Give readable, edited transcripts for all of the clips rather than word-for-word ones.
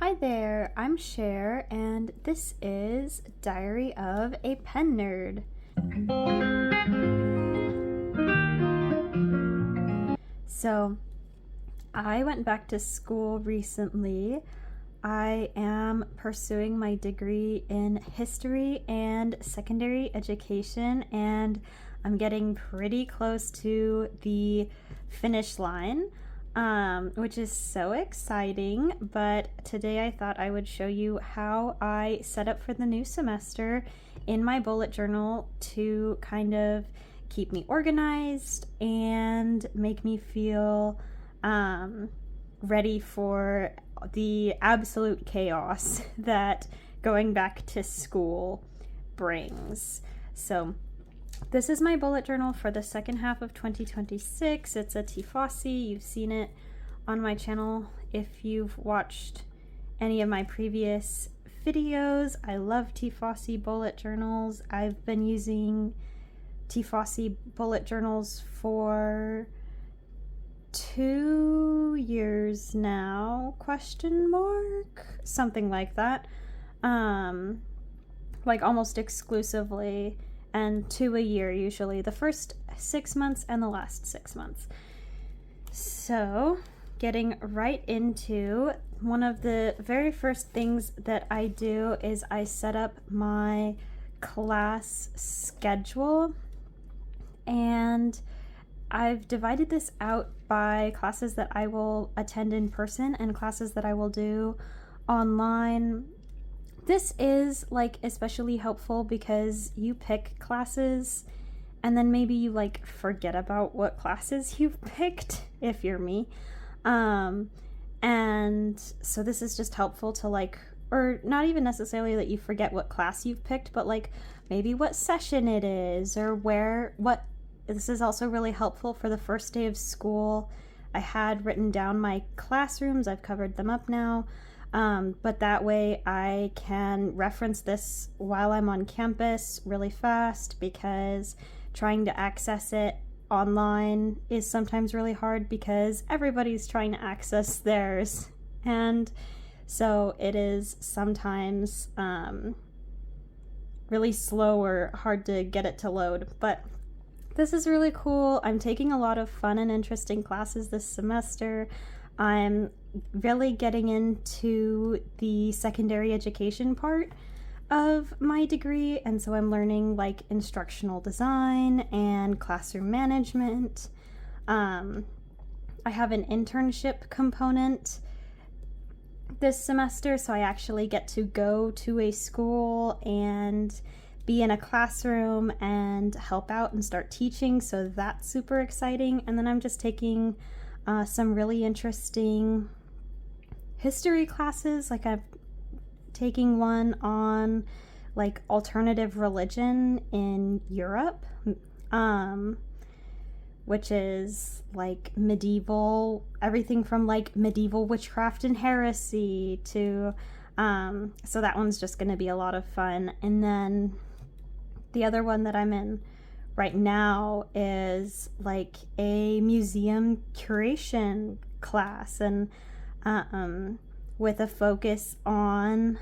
Hi there, I'm Cher, and this is Diary of a Pen Nerd. So, I went back to school recently. I am pursuing my degree in history and secondary education, and I'm getting pretty close to the finish line, which is so exciting. But today I thought I would show you how I set up for the new semester in my bullet journal to kind of keep me organized and make me feel ready for the absolute chaos that going back to school brings. So this is my bullet journal for the second half of 2026. It's a Tifasi. You've seen it on my channel if you've watched any of my previous videos. I love Tifasi bullet journals. I've been using Tifasi bullet journals for 2 years now, question mark, something like that, like almost exclusively, and 2 a year usually, the first 6 months and the last 6 months. So getting right into one of the very first things that I do is I set up my class schedule, and I've divided this out by classes that I will attend in person and classes that I will do online. This is like especially helpful because you pick classes and then maybe you like forget about what classes you've picked if you're me. And so this is just helpful to like, or not even necessarily that you forget what class you've picked, but like maybe what session it is or what. This is also really helpful for the first day of school. I had written down my classrooms. I've covered them up now. But that way I can reference this while I'm on campus really fast, because trying to access it online is sometimes really hard because everybody's trying to access theirs. And so it is sometimes really slow or hard to get it to load. But this is really cool. I'm taking a lot of fun and interesting classes this semester. I'm really getting into the secondary education part of my degree, and so I'm learning like instructional design and classroom management. I have an internship component this semester, so I actually get to go to a school and be in a classroom and help out and start teaching, so that's super exciting. And then I'm just taking some really interesting history classes. Like I'm taking one on like alternative religion in Europe, which is like medieval, everything from like medieval witchcraft and heresy to so that one's just going to be a lot of fun. And then the other one that I'm in right now is like a museum curation class, and with a focus on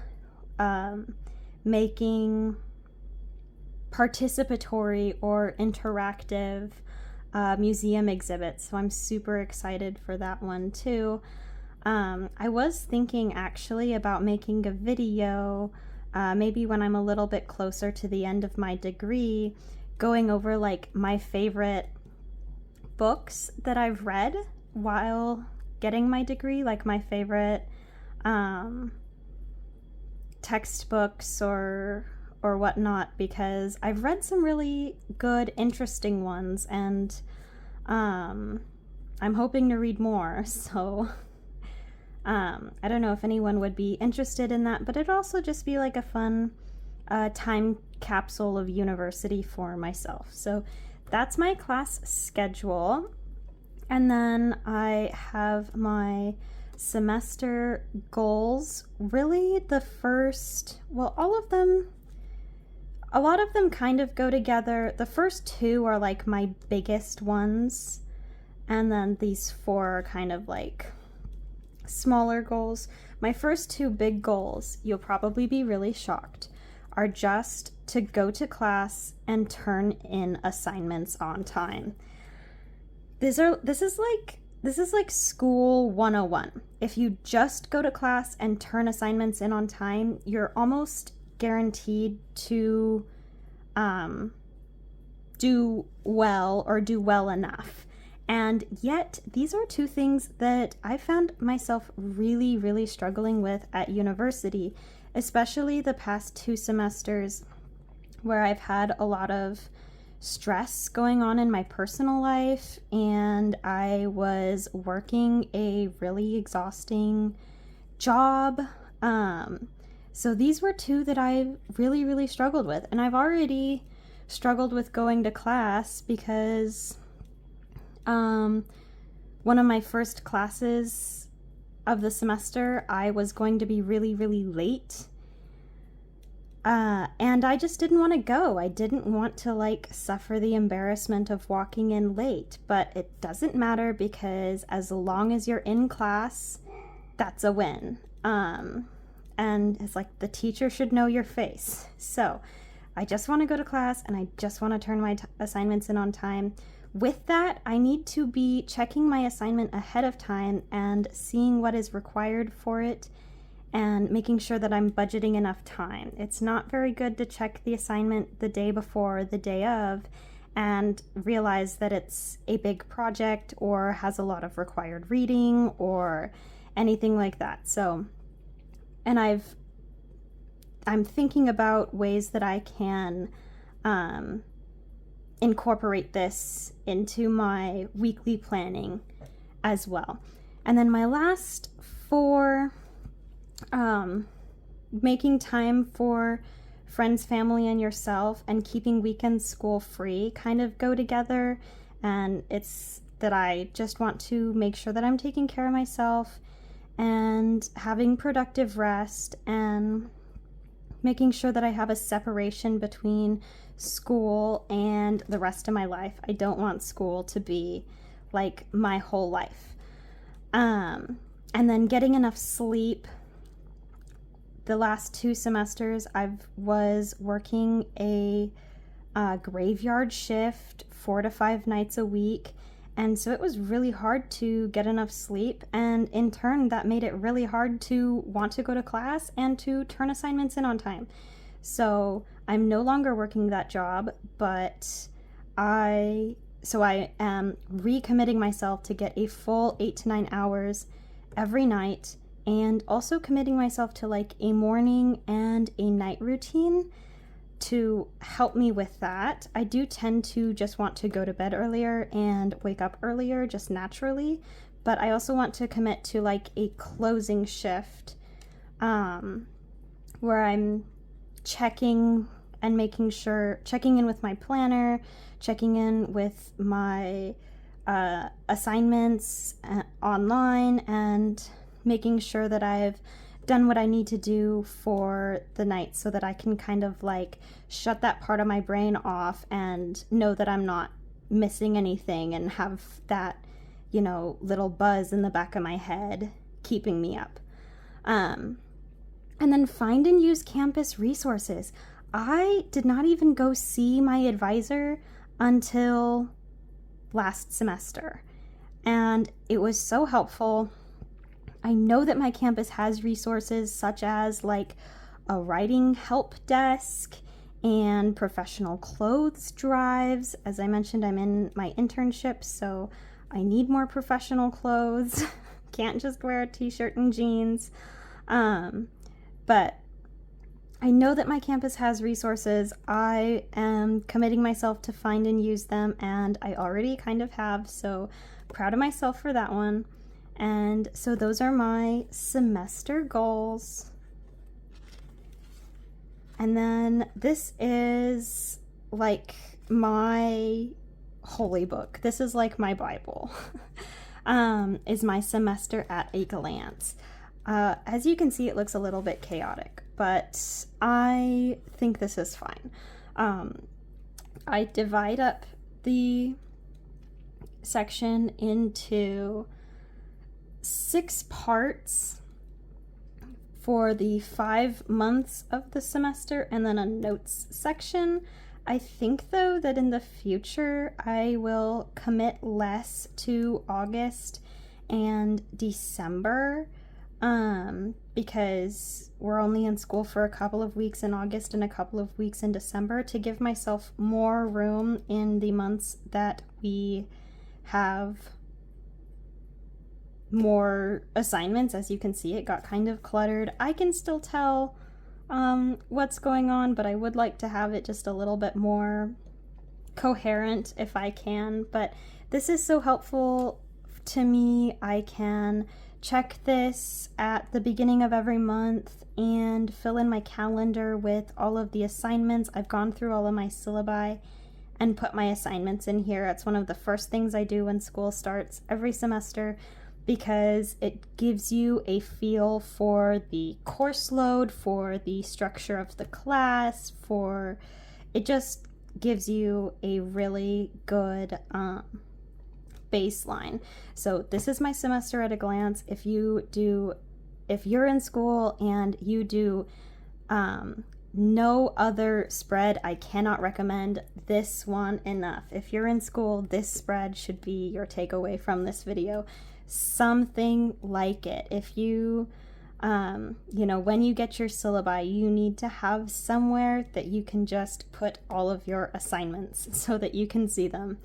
making participatory or interactive museum exhibits. So I'm super excited for that one too. I was thinking actually about making a video maybe when I'm a little bit closer to the end of my degree, going over like my favorite books that I've read while getting my degree, like my favorite textbooks or whatnot, because I've read some really good, interesting ones, and I'm hoping to read more. So I don't know if anyone would be interested in that, but it'd also just be like a fun time capsule of university for myself. So that's my class schedule. And then I have my semester goals. Really the first, well, all of them, a lot of them kind of go together. The first two are like my biggest ones, and then these four are kind of like smaller goals. My first two big goals, you'll probably be really shocked, are just to go to class and turn in assignments on time. This is like school 101. If you just go to class and turn assignments in on time, you're almost guaranteed to do well or do well enough. And yet, these are two things that I found myself really, really struggling with at university, especially the past 2 semesters where I've had a lot of stress going on in my personal life, and I was working a really exhausting job. So these were two that I really, really struggled with. And I've already struggled with going to class because one of my first classes of the semester, I was going to be really, really late. And I just didn't want to go. I didn't want to suffer the embarrassment of walking in late, but it doesn't matter because as long as you're in class, that's a win. And it's like the teacher should know your face. So I just want to go to class and I just want to turn my assignments in on time. With that, I need to be checking my assignment ahead of time and seeing what is required for it and making sure that I'm budgeting enough time. It's not very good to check the assignment the day before, the day of, and realize that it's a big project or has a lot of required reading or anything like that. So, and I'm thinking about ways that I can incorporate this into my weekly planning as well. And then my last 4, making time for friends, family, and yourself, and keeping weekend school free kind of go together. And it's that I just want to make sure that I'm taking care of myself and having productive rest and making sure that I have a separation between school and the rest of my life. I don't want school to be like my whole life. And then getting enough sleep. The last 2 semesters, I was working a graveyard shift 4 to 5 nights a week. And so it was really hard to get enough sleep. And in turn, that made it really hard to want to go to class and to turn assignments in on time. So I'm no longer working that job, but I am recommitting myself to get a full 8 to 9 hours every night, and also committing myself to a morning and a night routine to help me with that. I do tend to just want to go to bed earlier and wake up earlier just naturally, but I also want to commit to a closing shift where I'm checking and checking in with my planner, checking in with my assignments online, and making sure that I've done what I need to do for the night so that I can kind of shut that part of my brain off and know that I'm not missing anything and have that, little buzz in the back of my head keeping me up. And then find and use campus resources. I did not even go see my advisor until last semester, and it was so helpful. I know that my campus has resources such as a writing help desk and professional clothes drives. As I mentioned, I'm in my internship, so I need more professional clothes. Can't just wear a t-shirt and jeans. But I know that my campus has resources. I am committing myself to find and use them, and I already kind of have, so proud of myself for that one. And so those are my semester goals. And then this is my holy book. This is my Bible. Is my semester at a glance. As you can see, it looks a little bit chaotic, but I think this is fine. I divide up the section into 6 parts, for the 5 months of the semester and then a notes section. I think though that in the future I will commit less to August and December, because we're only in school for a couple of weeks in August and a couple of weeks in December, to give myself more room in the months that we have more assignments. As you can see, it got kind of cluttered. I can still tell what's going on, but I would like to have it just a little bit more coherent if I can. But this is so helpful to me. I can check this at the beginning of every month and fill in my calendar with all of the assignments. I've gone through all of my syllabi and put my assignments in here. It's one of the first things I do when school starts every semester, because it gives you a feel for the course load, for the structure of the class, it just gives you a really good baseline. So this is my semester at a glance. If you're in school and you do no other spread, I cannot recommend this one enough. If you're in school, this spread should be your takeaway from this video. Something like it. If you, when you get your syllabi, you need to have somewhere that you can just put all of your assignments so that you can see them.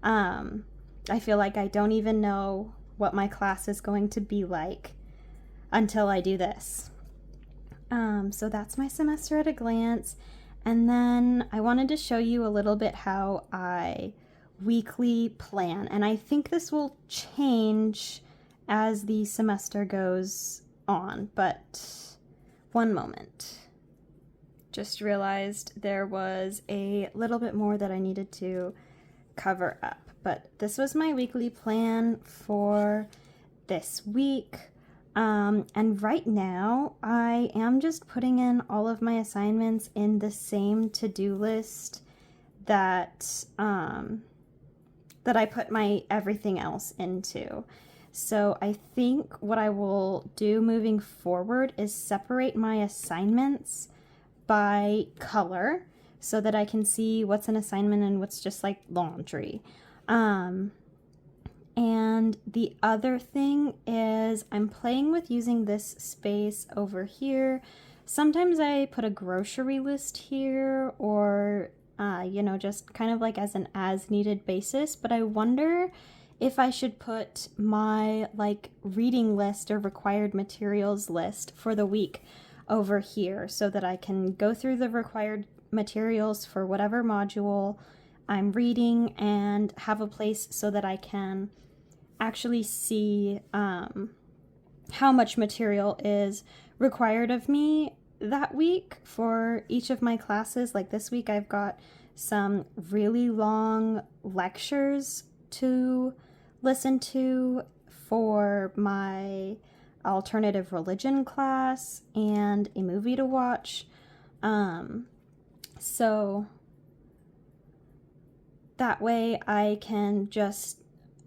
I feel like I don't even know what my class is going to be like until I do this. So that's my semester at a glance. And then I wanted to show you a little bit how I weekly plan. And I think this will change as the semester goes on, but one moment. Just realized there was a little bit more that I needed to cover up. But this was my weekly plan for this week. And right now I am just putting in all of my assignments in the same to-do list that I put my everything else into. So I think what I will do moving forward is separate my assignments by color so that I can see what's an assignment and what's just like laundry. And the other thing is I'm playing with using this space over here. Sometimes I put a grocery list here, or just kind of like as an as-needed basis, but I wonder if I should put my like reading list or required materials list for the week over here so that I can go through the required materials for whatever module I'm reading and have a place so that I can actually see how much material is required of me that week for each of my classes. Like this week I've got some really long lectures to listen to for my alternative religion class and a movie to watch. So that way I can just,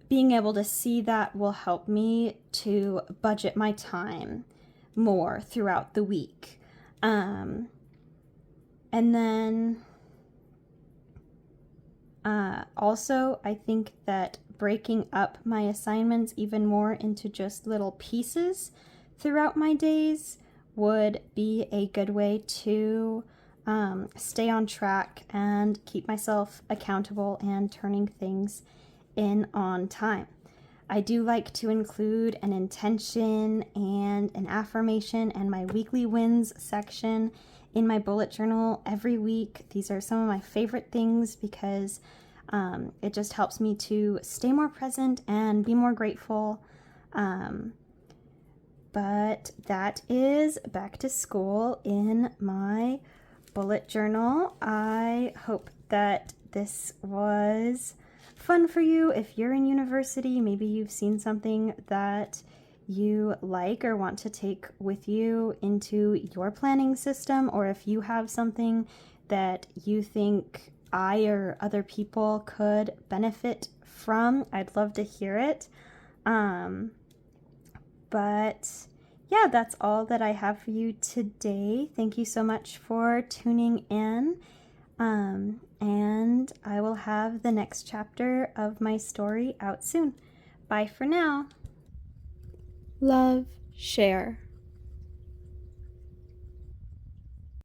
being able to see that will help me to budget my time more throughout the week. And then also I think that breaking up my assignments even more into just little pieces throughout my days would be a good way to stay on track and keep myself accountable and turning things in on time. I do like to include an intention and an affirmation and my weekly wins section in my bullet journal every week. These are some of my favorite things because it just helps me to stay more present and be more grateful. But that is back to school in my bullet journal. I hope that this was fun for you. If you're in university, maybe you've seen something that you like or want to take with you into your planning system, or if you have something that you think I or other people could benefit from, I'd love to hear it. But yeah, that's all that I have for you today. Thank you so much for tuning in. And I will have the next chapter of my story out soon. Bye for now. Love, share.